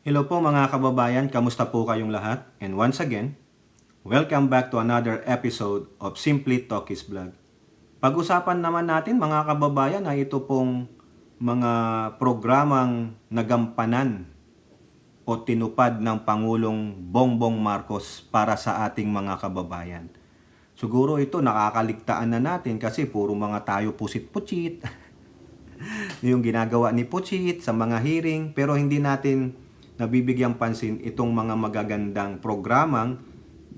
Hello po mga kababayan, kamusta po kayong lahat? And once again, welcome back to another episode of Simply Talkies Vlog. Pag-usapan naman natin mga kababayan ay ito pong mga programang nagampanan o tinupad ng Pangulong Bongbong Marcos para sa ating mga kababayan. Siguro ito nakakaligtaan na natin kasi puro mga tayo pusit-pusit. Yung ginagawa ni Puchit sa mga hearing, pero hindi natin nabibigyang pansin itong mga magagandang programang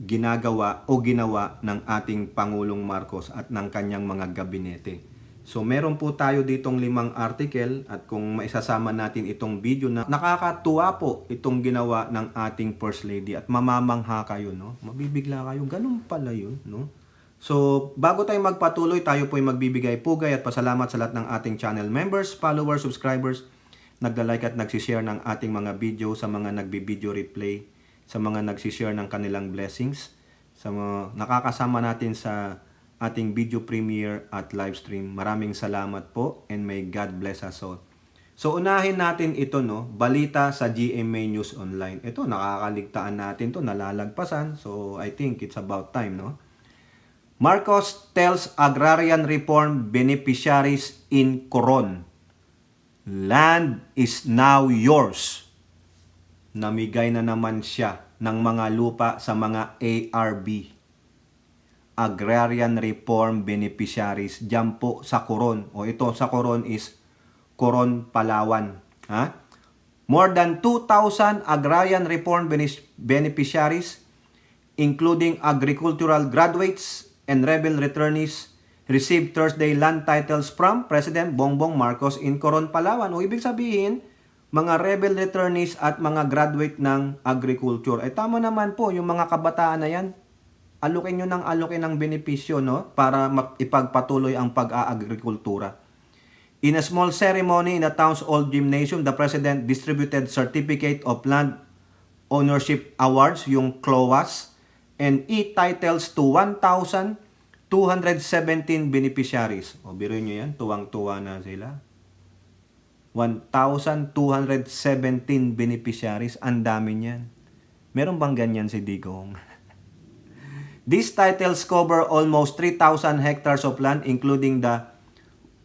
ginagawa o ginawa ng ating Pangulong Marcos at ng kanyang mga gabinete. So meron po tayo ditong 5 article at kung maisasama natin itong video na nakakatuwa po itong ginawa ng ating First Lady at mamamangha kayo, no? Mabibigla kayo, ganun pala yun, no? So, bago tayo magpatuloy, tayo po ay magbibigay pugay at pasalamat sa lahat ng ating channel members, followers, subscribers, nagla-like at nagsishare ng ating mga video, sa mga nagbi-video replay, sa mga nagsishare ng kanilang blessings, sa mga nakakasama natin sa ating video premiere at live stream. Maraming salamat po and may God bless us all. So, unahin natin ito, no? Balita sa GMA News Online. Ito, nakakaligtaan natin to, nalalagpasan. So, I think it's about time, no? Marcos tells agrarian reform beneficiaries in Coron, land is now yours. Namigay na naman siya ng mga lupa sa mga ARB, agrarian reform beneficiaries, dyan po sa Coron. O ito sa Coron is Coron, Palawan. Ha? More than 2,000 agrarian reform beneficiaries, including agricultural graduates and rebel returnees, received Thursday land titles from President Bongbong Marcos in Coron, Palawan. O ibig sabihin, mga rebel returnees at mga graduate ng agriculture. Ay tama naman po, yung mga kabataan na yan, alukin nyo ng alukin ng benepisyo, no? Para ipagpatuloy ang pag-aagrikultura. In a small ceremony in the town's old gymnasium, the President distributed Certificate of Land Ownership Awards, yung CLOAS, and e-titles to 1,217 beneficiaries. O biruin nyo yan, tuwang-tuwa na sila. 1,217 beneficiaries, ang dami niyan. Meron bang ganyan si Digong? These titles cover almost 3,000 hectares of land, including the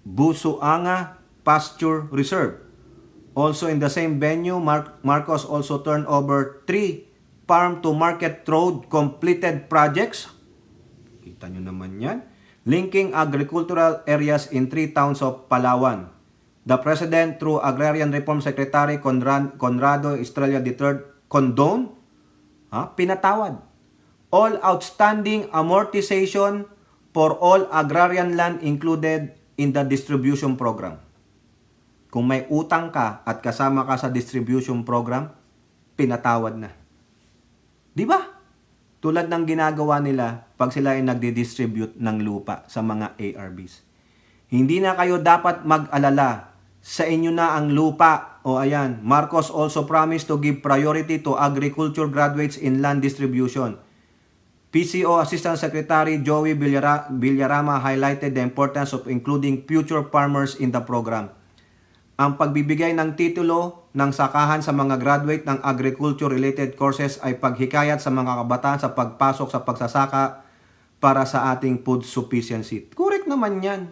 Busuanga Pasture Reserve. Also in the same venue, Marcos also turned over 3 farm to market road completed projects. Kita nyo naman yan. Linking agricultural areas in 3 towns of Palawan. The President, through Agrarian Reform Secretary Conrado Estrella III, condone, pinatawad, all outstanding amortization for all agrarian land included in the distribution program. Kung may utang ka at kasama ka sa distribution program, pinatawad na. Di ba? Tulad ng ginagawa nila pag sila ay nagdi-distribute ng lupa sa mga ARBs. Hindi na kayo dapat mag-alala. Sa inyo na ang lupa. O ayan, Marcos also promised to give priority to agriculture graduates in land distribution. PCO Assistant Secretary Joey Villarama highlighted the importance of including future farmers in the program. Ang pagbibigay ng titulo ng sakahan sa mga graduate ng agriculture-related courses ay paghikayat sa mga kabataan sa pagpasok sa pagsasaka para sa ating food sufficiency. Correct naman yan.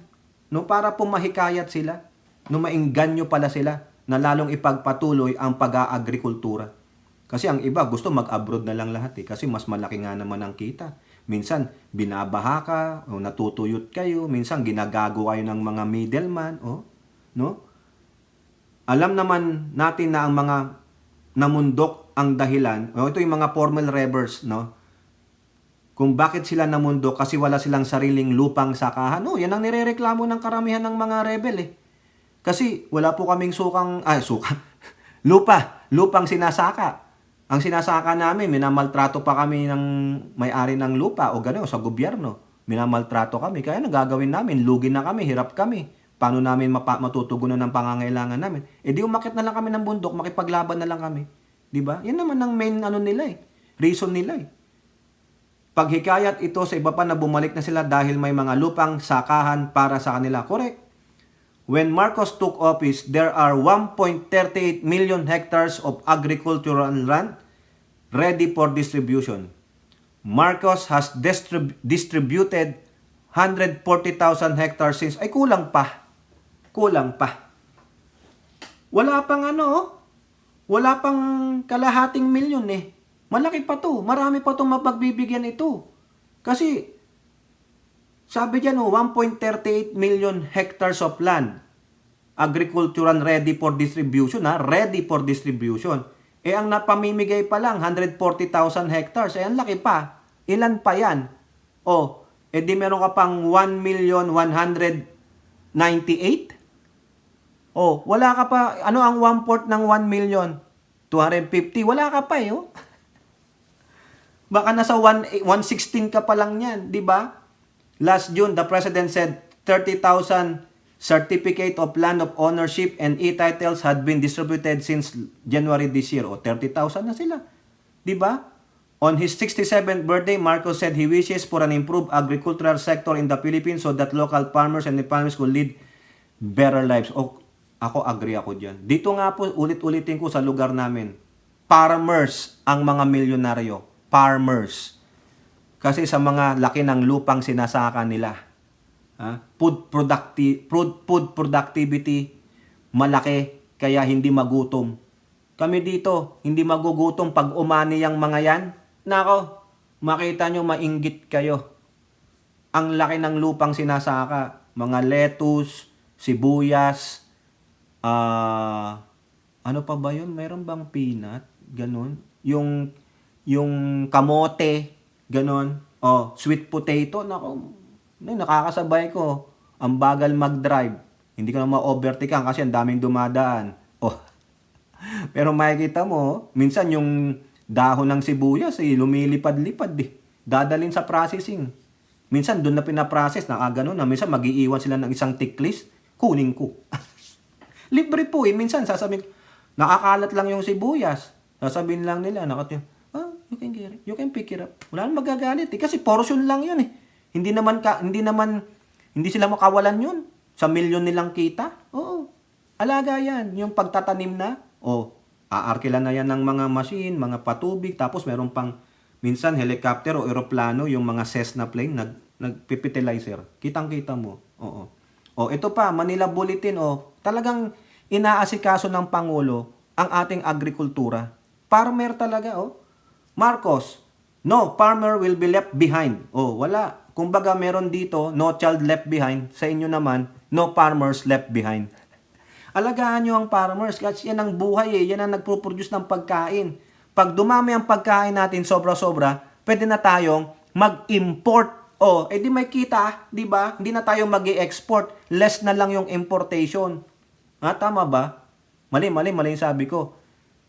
No, para po mahikayat sila. No, maingganyo pala sila na lalong ipagpatuloy ang pag-aagrikultura. Kasi ang iba gusto mag-abroad na lang lahat kasi mas malaki nga naman ang kita. Minsan binabaha ka o natutuyot kayo. Minsan ginagago kayo ng mga middleman. No? Alam naman natin na ang mga namundok ang dahilan, ito yung mga formal rebels, no? Kung bakit sila namundok kasi wala silang sariling lupang sakahan. No, yan ang nirereklamo ng karamihan ng mga rebel eh. Kasi wala po kaming lupang sinasaka. Ang sinasaka namin, minamaltrato pa kami ng may-ari ng lupa o gano'n, sa gobyerno. Minamaltrato kami, kaya nagagawin namin, lugi na kami, hirap kami. Paano namin matutugunan ng pangangailangan namin? Di umakyat na lang kami ng bundok, makipaglaban na lang kami. Di ba? Yan naman ang main nila eh. Reason nila eh. Paghikayat ito sa iba pa na bumalik na sila dahil may mga lupang sakahan para sa kanila. Correct. When Marcos took office, there are 1.38 million hectares of agricultural land ready for distribution. Marcos has distributed 140,000 hectares since, ay kulang pa. Kulang pa. Wala pang wala pang kalahating milyon eh. Malaki pa to. Marami pa itong mapagbibigyan ito. Kasi, sabi dyan 1.38 million hectares of land. Agricultural ready for distribution ready for distribution. Eh ang napamimigay pa lang, 140,000 hectares. Eh ang laki pa. Ilan pa yan? Di meron ka pang 1,198,000? Wala ka pa. Ano ang 1/4 ng 1 million? 250. Wala ka pa Baka nasa 116 ka pa lang yan, di ba? Last June, the President said 30,000 certificate of land of ownership and e-titles had been distributed since January this year. 30,000 na sila. Di ba? On his 67th birthday, Marcos said he wishes for an improved agricultural sector in the Philippines so that local farmers and farmers could lead better lives. Ako agree ako dyan. Dito nga po, ulit-ulitin ko sa lugar namin. Farmers ang mga milyonaryo. Farmers. Kasi sa mga laki ng lupang sinasaka nila. Food productivity malaki kaya hindi magutom. Kami dito, hindi magugutom pag umani yung mga yan. Nako, makita nyo mainggit kayo. Ang laki ng lupang sinasaka. Mga lettuce, sibuyas, ano pa ba yun? Meron bang peanut? Ganon. Yung kamote, ganon. Sweet potato, nako, nakakasabay ko. Ang bagal mag-drive. Hindi ko na ma-overtakean kasi ang daming dumadaan. Pero makikita mo, minsan yung dahon ng sibuyas, lumilipad-lipad dadalhin sa processing. Minsan doon na pinaprocess, nakaganon na. Minsan mag-iiwan sila ng isang tiklis, kunin ko. Libre po minsan sasabihin, nakakalat lang yung sibuyas. Sasabihin lang nila, you can get it. You can pick it up. Wala nang magagalit kasi portion lang yun Hindi sila makawalan yun. Sa milyon nilang kita. Alaga yan. Yung pagtatanim na, aarkilan na yan ng mga machine, mga patubig, tapos meron pang, minsan helicopter o eroplano, yung mga Cessna plane, nagpipitilizer. Kitang-kita mo. Ito pa, Manila Bulletin, talagang inaasikaso ng Pangulo ang ating agrikultura. Farmer talaga, Marcos, no farmer will be left behind. Wala. Kumbaga meron dito, no child left behind. Sa inyo naman, no farmers left behind. Alagaan nyo ang farmers kasi yan ang buhay Yan ang nagpo-produce ng pagkain. Pag dumami ang pagkain natin sobra-sobra, pwede na tayong mag-import. Di may kita, di ba? Hindi na tayo mag-i-export. Less na lang yung importation. Tama ba? Mali yung sabi ko.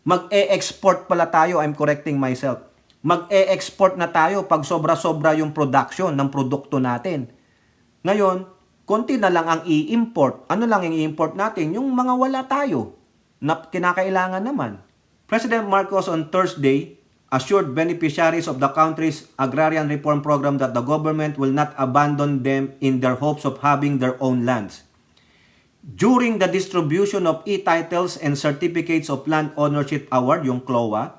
Mag-e-export pala tayo. I'm correcting myself. Mag-e-export na tayo pag sobra-sobra yung production ng produkto natin. Ngayon, konti na lang ang i-import. Ano lang yung i-import natin? Yung mga wala tayo na kinakailangan naman. President Marcos on Thursday assured beneficiaries of the country's agrarian reform program that the government will not abandon them in their hopes of having their own lands. During the distribution of e-titles and certificates of land ownership award, yung CLOA,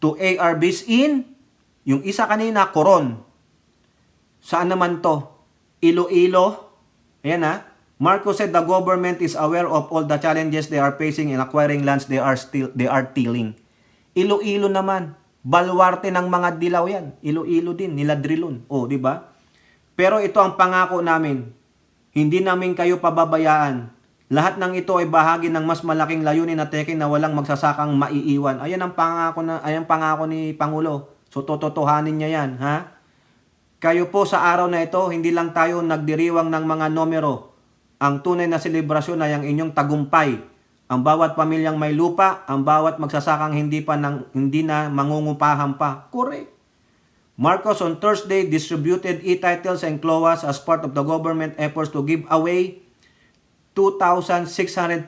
to ARBs in, yung isa kanina, Coron. Saan naman to? Iloilo. Ayan Marcos said the government is aware of all the challenges they are facing in acquiring lands they are tilling. Iloilo naman. Baluarte ng mga dilaw yan. Iloilo din, nila Drilon. Di ba? Pero ito ang pangako namin. Hindi namin kayo pababayaan. Lahat ng ito ay bahagi ng mas malaking layunin na teke na walang magsasakang maiiwan. Ayan ang pangako ni Pangulo. So tototohanin niya yan, Kayo po sa araw na ito, hindi lang tayo nagdiriwang ng mga numero. Ang tunay na selebrasyon ay ang inyong tagumpay. Ang bawat pamilyang may lupa, ang bawat magsasakang hindi na mangungupahan pa. Correct. Marcos on Thursday distributed e-titles and CLOAs as part of the government efforts to give away 2,643.5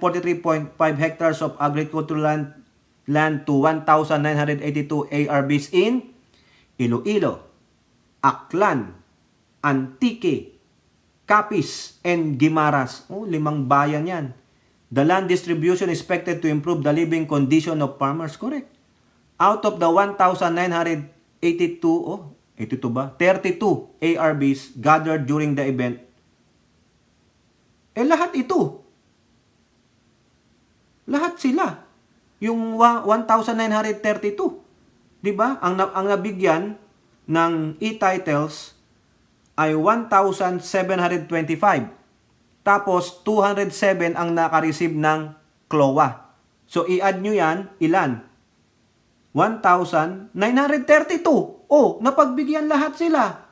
hectares of agricultural land to 1,982 ARBs in Iloilo, Aklan, Antique, Capiz, and Guimaras. 5 bayan yan. The land distribution is expected to improve the living condition of farmers. Correct. Out of the 1,982, 82 ba? 32 ARBs gathered during the event. Lahat ito. Lahat sila. Yung 1,932. 'Di ba? Ang nabigyan ng e-titles ay 1,725. Tapos 207 ang naka-receive ng CLOA. So i-add nyo yan, ilan? 1,932. Napagbigyan lahat sila.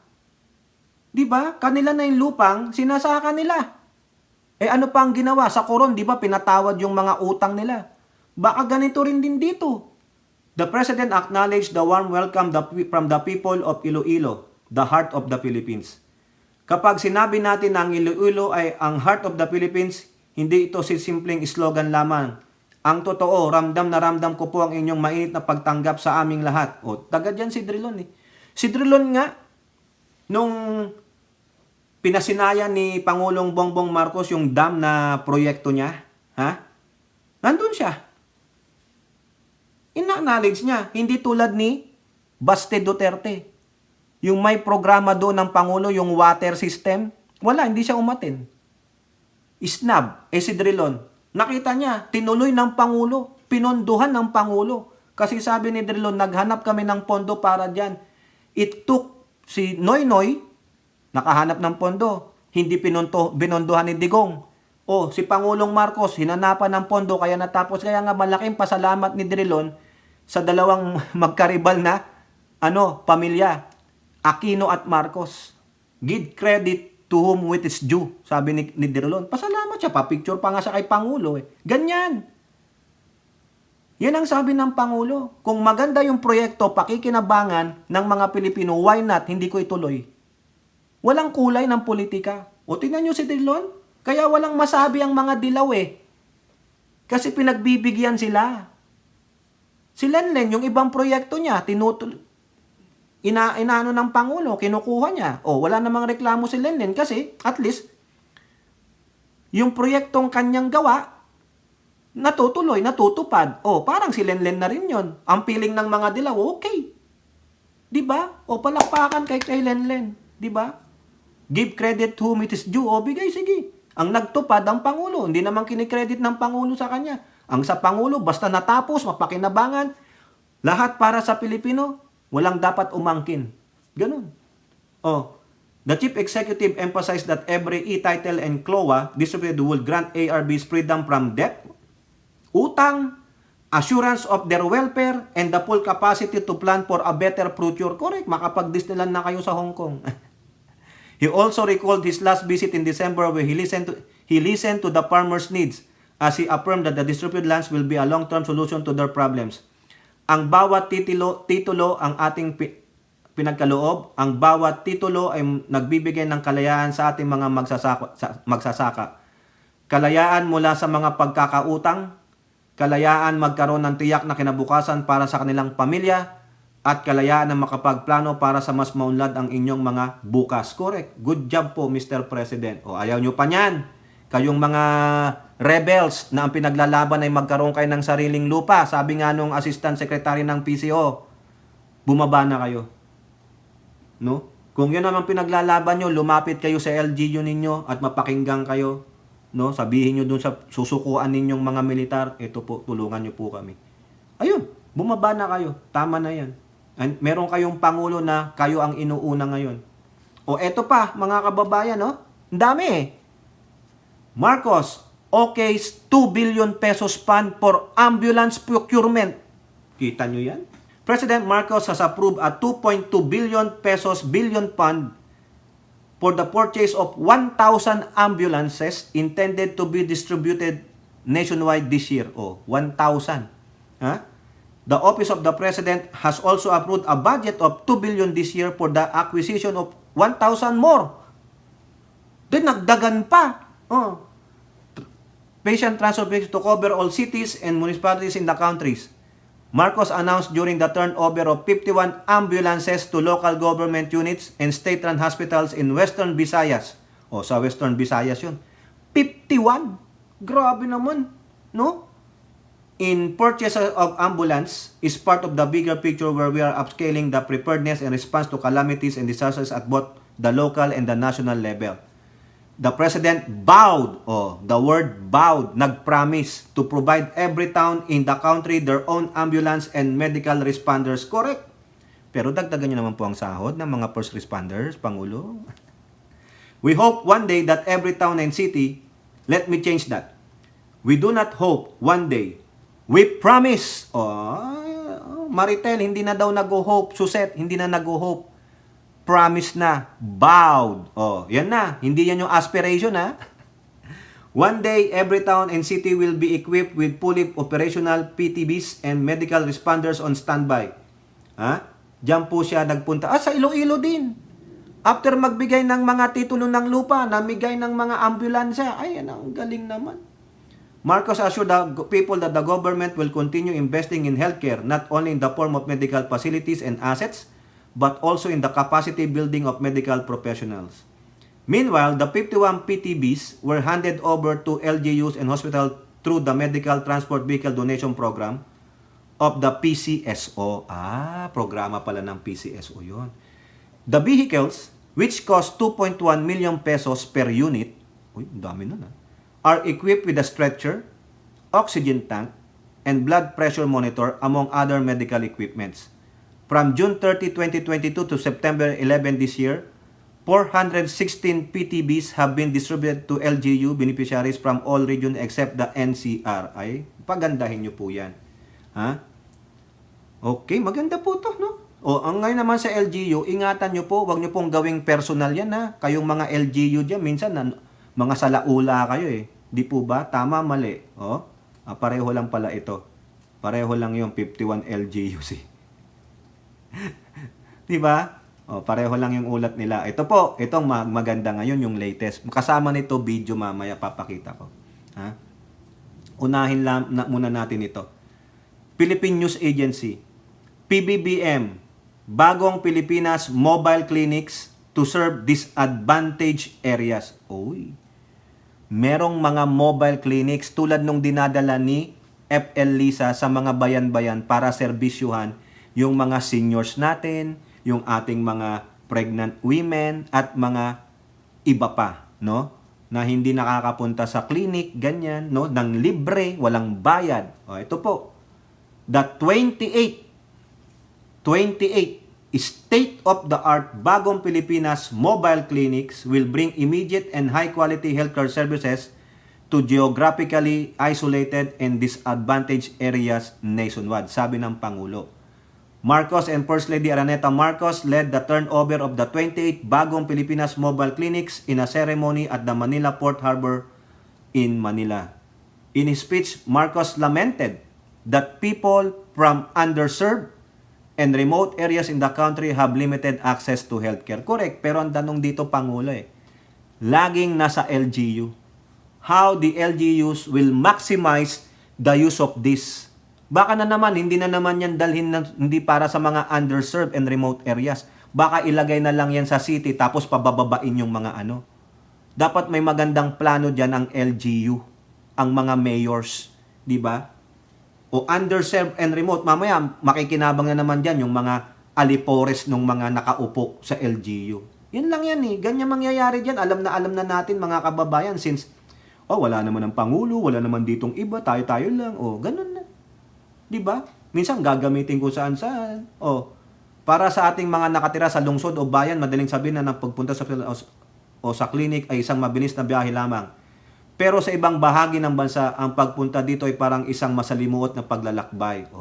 'Di ba? Kanila na yung lupang sinasaka nila. Ano pa ang ginawa sa Coron, 'di ba? Pinatawad yung mga utang nila. Baka ganito rin din dito. The President acknowledged the warm welcome from the people of Iloilo, the heart of the Philippines. Kapag sinabi natin na ang Iloilo ay ang heart of the Philippines, hindi ito si simpleng slogan lamang. Ang totoo, ramdam na ramdam ko po ang inyong mainit na pagtanggap sa aming lahat. Taga dyan si Drilon. Si Drilon nga, nung pinasinaya ni Pangulong Bongbong Marcos yung dam na proyekto niya, nandun siya. Ina-acknowledge niya, hindi tulad ni Baste Duterte. Yung may programa doon ng Pangulo, yung water system, wala, hindi siya umatin. Isnab, si Drilon, nakita niya, tinuloy ng Pangulo, pinondohan ng Pangulo. Kasi sabi ni Drilon, naghanap kami ng pondo para dyan. It took si Noynoy, nakahanap ng pondo, hindi binondohan ni Digong. Si Pangulong Marcos, hinanapan ng pondo, kaya natapos. Kaya nga malaking pasalamat ni Drilon sa dalawang magkaribal na pamilya, Aquino at Marcos. Give credit to whom it is due, sabi ni Drilon. Pasalamat siya, pa-picture pa nga siya kay Pangulo. Ganyan. Yan ang sabi ng Pangulo. Kung maganda yung proyekto, pakikinabangan ng mga Pilipino, why not? Hindi ko ituloy. Walang kulay ng politika. Tingnan nyo si Drilon. Kaya walang masabi ang mga dilaw Kasi pinagbibigyan sila. Si Lenlen, yung ibang proyekto niya, inaano ng Pangulo, kinukuha niya. Wala namang reklamo si Lenlen kasi at least yung proyektong kanyang gawa, natutuloy, natutupad. Parang si Lenlen na rin yon. Ang piling ng mga dilaw, okay. Diba? Palakpakan kay Lenlen. Diba? Give credit to whom it is due. Bigay, sige. Ang nagtupad ang Pangulo. Hindi naman kinikredit ng Pangulo sa kanya. Ang sa Pangulo, basta natapos, mapakinabangan, lahat para sa Pilipino, walang dapat umangkin. Ganun. The Chief Executive emphasized that every e-title and CLOA distributed will grant ARBs freedom from debt, utang, assurance of their welfare, and the full capacity to plan for a better future. Correct, makapag-Disneyland na kayo sa Hong Kong. He also recalled his last visit in December where he listened to the farmers' needs as he affirmed that the distributed lands will be a long-term solution to their problems. Ang bawat titulo ang ating pinagkaloob, ang bawat titulo ay nagbibigay ng kalayaan sa ating mga magsasaka. Kalayaan mula sa mga pagkakautang, kalayaan magkaroon ng tiyak na kinabukasan para sa kanilang pamilya, at kalayaan na makapagplano para sa mas maunlad ang inyong mga bukas. Correct. Good job po, Mr. President. Ayaw nyo pa niyan. Kayong mga rebels na ang pinaglalaban ay magkaroon kayo ng sariling lupa. Sabi nga nung Assistant Secretary ng PCO, bumaba na kayo. No? Kung yun naman pinaglalaban nyo, lumapit kayo sa LGU ninyo at mapakinggan kayo. No? Sabihin nyo dun sa susukuan ninyong mga militar, ito po, tulungan nyo po kami. Ayun, bumaba na kayo. Tama na yan. And meron kayong Pangulo na kayo ang inuuna ngayon. Eto pa, mga kababayan, Ang dami Marcos, OK's 2 billion pesos fund for ambulance procurement. Kita nyo yan? President Marcos has approved a 2.2 billion pesos fund for the purchase of 1,000 ambulances intended to be distributed nationwide this year. 1,000. The Office of the President has also approved a budget of 2 billion this year for the acquisition of 1,000 more. Then nagdagan pa. Patient transportation to cover all cities and municipalities in the countries. Marcos announced during the turnover of 51 ambulances to local government units and state-run hospitals in Western Visayas. O, sa Western Visayas yun. 51. Grabe naman, no? In purchase of ambulance is part of the bigger picture where we are upscaling the preparedness and response to calamities and disasters at both the local and the national level. The President vowed, the word vowed, nag-promise to provide every town in the country their own ambulance and medical responders. Correct. Pero dagdagan nyo naman po ang sahod ng mga first responders, Pangulo. We hope one day that every town and city, let me change that. We do not hope one day. We promise. Maritel, hindi na daw nag-hope. Suset, hindi na nag-hope. Promise na. Vowed. Yan na. Hindi yan yung aspiration, ha? One day, every town and city will be equipped with fully operational PTBs and medical responders on standby. Ha? Diyan po siya nagpunta. Sa Iloilo din. After magbigay ng mga titulo ng lupa, namigay ng mga ambulansya. Ay, yan ang galing naman. Marcos assured the people that the government will continue investing in healthcare, not only in the form of medical facilities and assets, but also in the capacity building of medical professionals. Meanwhile, the 51 PTBs were handed over to LGUs and hospitals through the Medical Transport Vehicle Donation Program of the PCSO. Programa pala ng PCSO yon. The vehicles, which cost 2.1 million pesos per unit, dami nun are equipped with a stretcher, oxygen tank, and blood pressure monitor among other medical equipments. From June 30, 2022 to September 11 this year, 416 PTBs have been distributed to LGU beneficiaries from all regions except the NCR. Ay, pagandahin nyo po yan. Ha? Okay, maganda po to, no? Ang ngayon naman sa LGU, ingatan nyo po, wag nyo pong gawing personal yan, ha? Kayong mga LGU dyan, minsan, mga salaula kayo, eh. Di po ba? Tama, mali. Pareho lang pala ito. Pareho lang yung 51 LGUs, eh. Di ba? Pareho lang yung ulat nila. Ito po, itong maganda ngayon, yung latest. Kasama nito, video mamaya papakita ko. Ha? Unahin lang muna natin ito. Philippine News Agency, PBBM, bagong Pilipinas mobile clinics to serve disadvantaged areas. Merong mga mobile clinics tulad nung dinadala ni FL Lisa sa mga bayan-bayan para serbisyuhan yung mga seniors natin, yung ating mga pregnant women at mga iba pa, no? Na hindi nakakapunta sa clinic, ganyan, no? Nang libre, walang bayad. Ito po. The 28 state-of-the-art bagong Pilipinas mobile clinics will bring immediate and high-quality healthcare services to geographically isolated and disadvantaged areas nationwide, sabi ng Pangulo. Marcos and First Lady Araneta Marcos led the turnover of the 28 bagong Pilipinas mobile clinics in a ceremony at the Manila Port Harbor in Manila. In his speech, Marcos lamented that people from underserved and remote areas in the country have limited access to healthcare. Correct, pero ang tanong dito, Pangulo, laging nasa LGU. How the LGUs will maximize the use of this. Baka na naman, hindi na naman yan dalhin hindi para sa mga underserved and remote areas. Baka ilagay na lang yan sa city tapos pabababain yung mga ano. Dapat may magandang plano dyan ang LGU, ang mga mayors, di ba? O underserved and remote, mamaya makikinabang na naman dyan yung mga alipores ng mga nakaupo sa LGU. Yun lang yan eh. Ganyan mangyayari dyan. Alam na natin mga kababayan since, wala naman ang Pangulo, wala naman ditong iba, tayo-tayo lang. Ganun na. Diba? Minsan gagamitin ko saan-saan. Para sa ating mga nakatira sa lungsod o bayan, madaling sabihin na ng pagpunta sa sa clinic ay isang mabilis na biyahe lamang. Pero sa ibang bahagi ng bansa, ang pagpunta dito ay parang isang masalimuot na paglalakbay.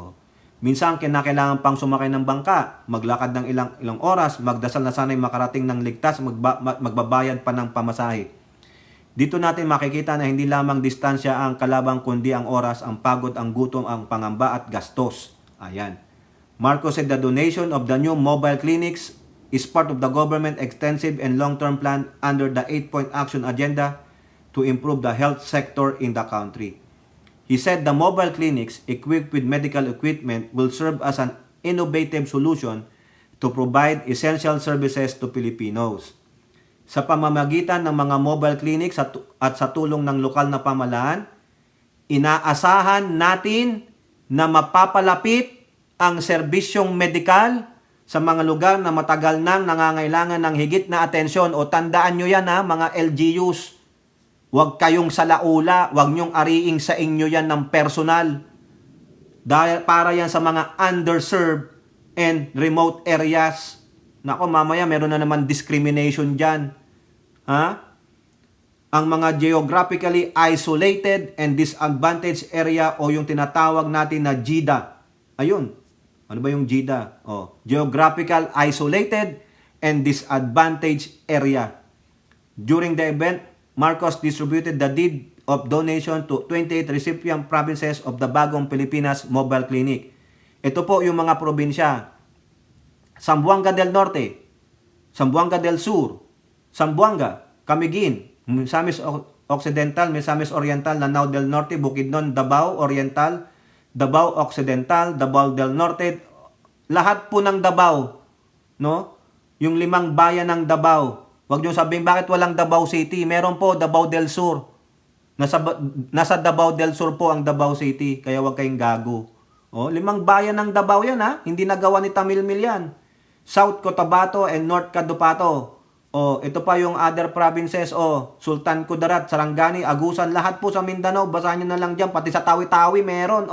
Minsan, kinakailangan pang sumakay ng bangka, maglakad ng ilang oras, magdasal na sana'y makarating ng ligtas, magbabayad pa ng pamasahe. Dito natin makikita na hindi lamang distansya ang kalabang kundi ang oras, ang pagod, ang gutom, ang pangamba at gastos. Ayan. Marcos said the donation of the new mobile clinics is part of the government extensive and long-term plan under the 8-point action agenda to improve the health sector in the country. He said the mobile clinics equipped with medical equipment will serve as an innovative solution to provide essential services to Filipinos. sa pamamagitan ng mga mobile clinics at sa tulong ng lokal na pamahalaan, inaasahan natin na mapapalapit ang serbisyong medikal sa mga lugar na matagal nang nangangailangan ng higit na atensyon. O tandaan nyo yan mga LGUs. Huwag kayong salaula, huwag nyong ariing sa inyo yan ng personal. Dahil para yan sa mga underserved and remote areas. Nako, mamaya meron na naman discrimination dyan. Ang mga geographically isolated and disadvantaged area o yung tinatawag natin na GIDA. Ayun. Ano ba yung GIDA? Geographical Isolated and Disadvantaged Area. During the event, Marcos distributed the deed of donation to 28 recipient provinces of the Bagong Pilipinas Mobile Clinic. Ito po yung mga probinsya. Zamboanga del Norte, Zamboanga del Sur, Zamboanga, Camiguin, Misamis Occidental, Misamis Oriental, Lanao del Norte, Bukidnon, Davao Oriental, Davao Occidental, Davao del Norte, lahat po ng Davao, no? Yung 5 bayan ng Davao. Huwag niyo sabihin bakit walang Davao City. Meron po Davao del Sur. Nasa Davao del Sur po ang Davao City, kaya huwag kayong gago. 5 bayan ng Davao yan hindi nagawa ni Tamilmil yan. South Cotabato and North Cotabato. Ito pa yung other provinces. Sultan Kudarat, Sarangani, Agusan, lahat po sa Mindanao. Basahin nyo na lang dyan. Pati sa Tawi-Tawi meron.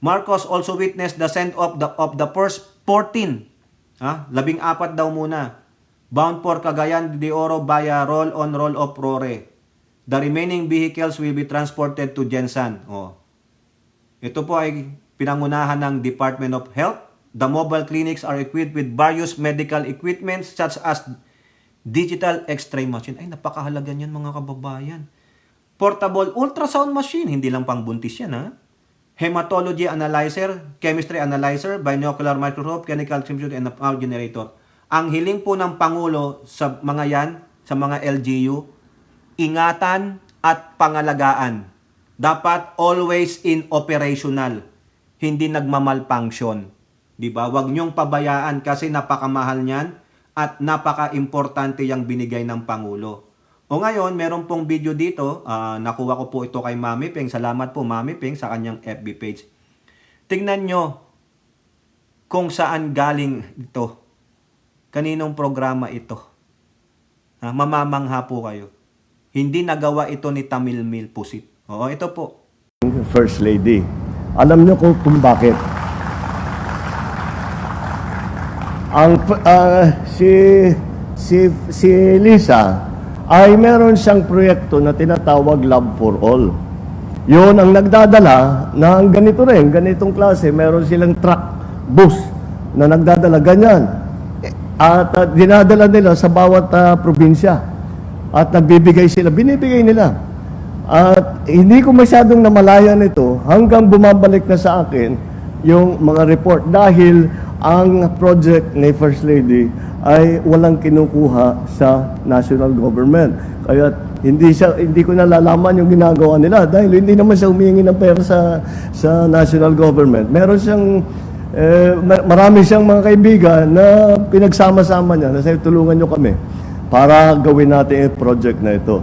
Marcos also witnessed the send-off of the first 14. 14 daw muna. Bound for Cagayan de Oro via roll-on, roll-off Rore. The remaining vehicles will be transported to Jensan. Ito po ay pinangunahan ng Department of Health. The mobile clinics are equipped with various medical equipment such as digital x-ray machine. Ay, napakahalaga niyan mga kababayan. Portable ultrasound machine. Hindi lang pangbuntis yan Hematology analyzer, chemistry analyzer, binocular microscope, chemical simulation, and a power generator. Ang hiling po ng Pangulo sa mga yan, sa mga LGU, ingatan at pangalagaan. Dapat always in operational. Hindi nagmamalfunction. Diba? Huwag niyong pabayaan kasi napakamahal niyan at napaka-importante yung binigay ng Pangulo. Ngayon, meron pong video dito. Nakuha ko po ito kay Mami Peng. Salamat po Mami Peng sa kanyang FB page. Tingnan nyo kung saan galing ito. Kaninong programa ito. Mamamangha po kayo. Hindi nagawa ito ni Tamilmil Pusit. Ito po. First Lady. Alam niyo kung bakit. Si Lisa ay meron siyang proyekto na tinatawag Love for All. Yun ang nagdadala ng ganito rin, ganitong klase. Meron silang truck, bus na nagdadala ganyan. At dinadala nila sa bawat probinsya. At binibigay nila. At hindi ko masyadong namalayan ito hanggang bumabalik na sa akin yung mga report dahil ang project ni First Lady ay walang kinukuha sa national government. Kaya hindi ko nalalaman yung ginagawa nila dahil hindi naman siya humingi ng pera sa national government. Meron siyang marami siyang mga kaibigan na pinagsama-sama niya na sabi, tulungan niyo kami para gawin natin yung project na ito.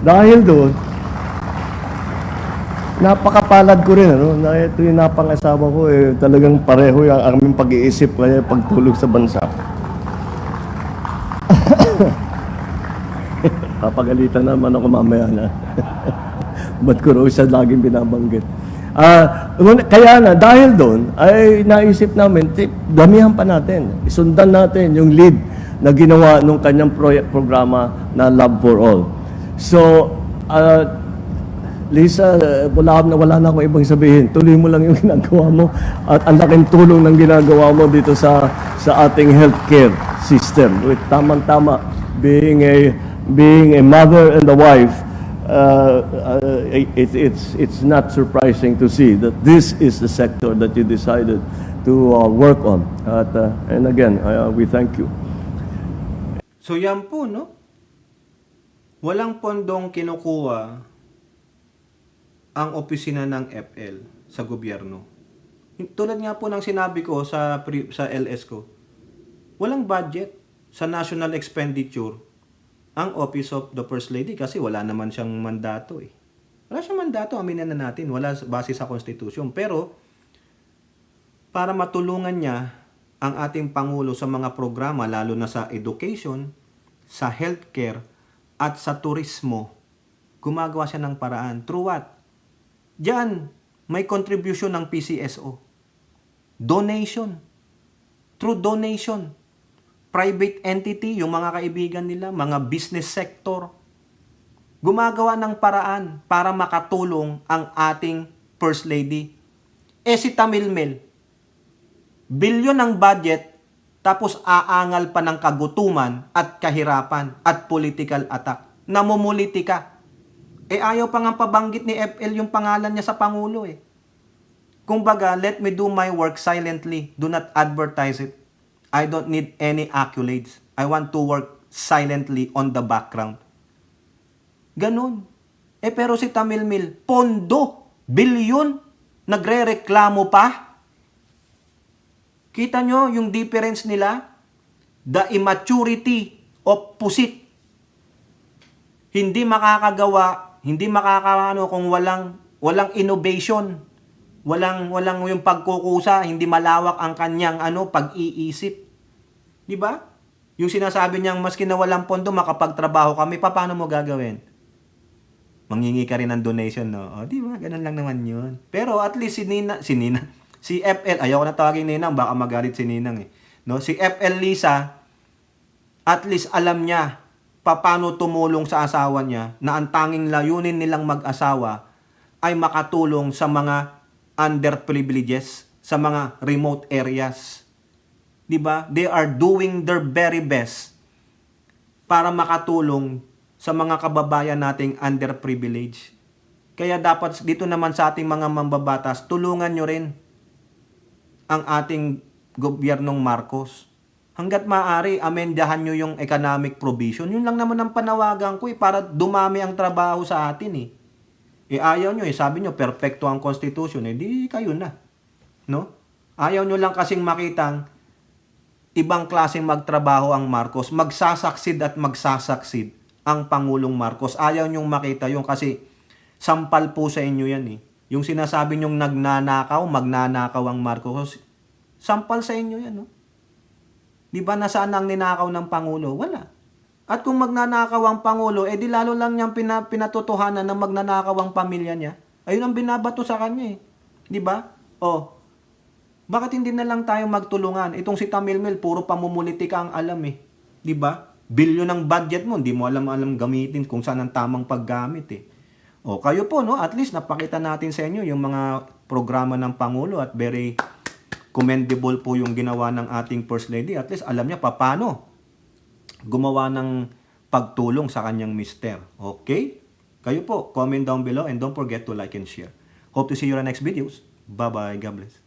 Dahil doon, napakapalad ko rin, na ito yung napangasawa ko, talagang pareho yung aming pag-iisip kaya pagtulog sa bansa. Papagalitan naman ako mamaya na. Ba't ko raw siya laging binabanggit? Kaya dahil doon, ay naisip namin, damihan pa natin, isundan natin yung lead na ginawa nung kanyang programa na Love for All. So, Lisa, wala na akong ibang sabihin. Tuloy mo lang yung ginagawa mo at ang laking tulong ng ginagawa mo dito sa ating healthcare system. With tamang-tama, being a mother and a wife, it's not surprising to see that this is the sector that you decided to work on. And again, we thank you. So yan po, no? Walang pondong kinukuha ang opisina ng FL sa gobyerno. Tulad nga po ng sinabi ko sa LS ko, walang budget. sa national expenditure ang Office of the First Lady kasi wala naman siyang mandato eh. Wala siyang mandato, aminin na natin. Wala base sa Constitution. Pero, para matulungan niya ang ating Pangulo sa mga programa, lalo na sa education, sa healthcare, at sa turismo, gumagawa siya ng paraan. Through what? Diyan, may contribution ng PCSO. Donation. Through donation. Private entity, yung mga kaibigan nila, mga business sector, gumagawa ng paraan para makatulong ang ating First Lady. Si Tamilmel, bilyon ng budget, tapos aangal pa ng kagutuman at kahirapan at political attack. Namumulitika. Ayaw pa nga pabanggit ni FL yung pangalan niya sa Pangulo eh. Kumbaga, let me do my work silently. Do not advertise it. I don't need any accolades. I want to work silently on the background. Ganun. Pero si Tamilmil, pondo, bilyon, nagre-reklamo pa. Kita nyo yung difference nila? The immaturity of pusit. Hindi makakagawa, hindi makakaano kung walang innovation. Walang yung pagkukusa, hindi malawak ang kanyang pag-iisip. 'Di ba? Yung sinasabi niyang maski na walang pondo makapagtrabaho kami, paano mo gagawin? Mangingi ka rin ng donation, no? 'Di ba? Ganun lang naman 'yun. Pero at least si FL, ayoko na tawagin Ninang, baka magalit si Ninang eh. No, si FL Lisa, at least alam niya paano tumulong sa asawa niya na ang tanging layunin nilang mag-asawa ay makatulong sa mga underprivileges, sa mga remote areas. 'Di ba? They are doing their very best para makatulong sa mga kababayan nating underprivileged. Kaya dapat dito naman sa ating mga mambabatas, tulungan nyo rin ang ating gobyernong Marcos. Hanggat maaari, amendahan nyo yung economic provision. Yun lang naman ang panawagan ko para dumami ang trabaho sa atin eh. Ayaw nyo sabi nyo, perfecto ang Constitution, di kayo na. No? Ayaw nyo lang kasing makitang ibang klaseng magtrabaho ang Marcos. Magsasaksid at magsasaksid ang Pangulong Marcos. Ayaw nyong makita yung kasi sampal po sa inyo yan eh. Yung sinasabi nyong magnanakaw ang Marcos, sampal sa inyo yan, no? Di ba nasaan ang ninakaw ng Pangulo? Wala. At kung magnanakaw ang Pangulo, di lalo lang niyang pinatotohanan na magnanakaw ang pamilya niya. Ayun ang binabato sa kanya eh. Di ba? Bakit hindi na lang tayo magtulungan? Itong si Tamilmil, puro pamumulitika ang alam eh. Di ba? Bilyon ng budget mo, hindi mo alam gamitin kung saan ang tamang paggamit eh. Kayo po, no? At least napakita natin sa inyo yung mga programa ng Pangulo at very commendable po yung ginawa ng ating First Lady. At least alam niya paano gumawa ng pagtulong sa kanyang mister. Okay? Kayo po, comment down below and don't forget to like and share. Hope to see you in the next videos. Bye-bye. God bless.